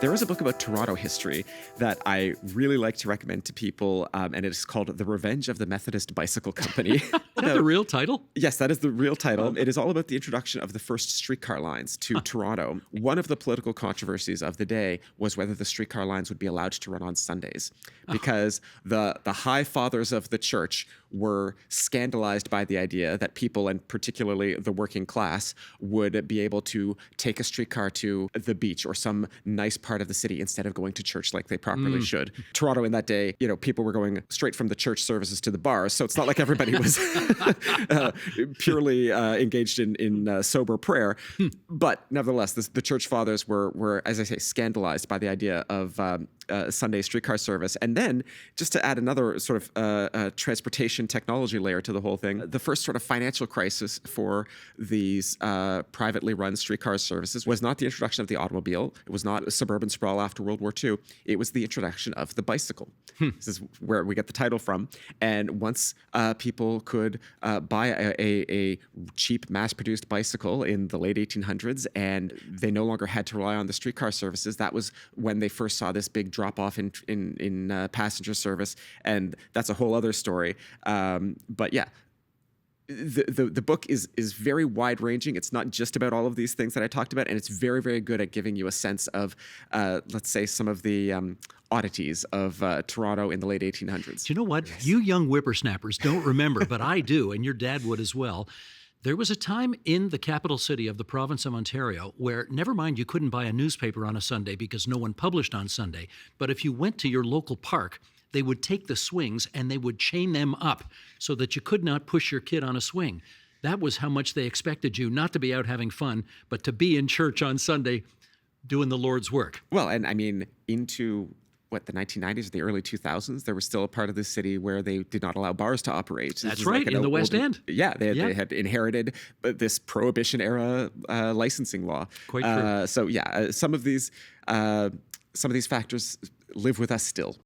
There is a book about Toronto history that I really like to recommend to people, and it is called The Revenge of the Methodist Bicycle Company. Is that the real title? Yes, that is the real title. It is all about the introduction of the first streetcar lines to Toronto. One of the political controversies of the day was whether the streetcar lines would be allowed to run on Sundays, because the high fathers of the church were scandalized by the idea that people, and particularly the working class, would be able to take a streetcar to the beach or some nice part of the city instead of going to church like they properly should. Toronto in that day, people were going straight from the church services to the bars, so it's not like everybody was purely engaged in sober prayer. But nevertheless, the church fathers were, as I say, scandalized by the idea of Sunday streetcar service. And then, just to add another sort of transportation technology layer to the whole thing, the first sort of financial crisis for these privately run streetcar services was not the introduction of the automobile. It was not suburban sprawl after World War II. It was the introduction of the bicycle. This is where we get the title from. And once people could buy a cheap mass-produced bicycle in the late 1800s, and they no longer had to rely on the streetcar services, that was when they first saw this big drop off in passenger service, and that's a whole other story. But yeah, the book is very wide ranging. It's not just about all of these things that I talked about, and it's very, very good at giving you a sense of, let's say, some of the oddities of Toronto in the late 1800s. Do you know what? Yes. You young whippersnappers don't remember, but I do, and your dad would as well. There was a time in the capital city of the province of Ontario where, never mind, you couldn't buy a newspaper on a Sunday because no one published on Sunday, but if you went to your local park, they would take the swings and they would chain them up so that you could not push your kid on a swing. That was how much they expected you, not to be out having fun, but to be in church on Sunday doing the Lord's work. Well, and I mean, into the 1990s or the early 2000s, there was still a part of the city where they did not allow bars to operate. That's right, in the West End. Yeah, they had inherited this Prohibition-era licensing law. Quite true. So yeah, some of these factors live with us still.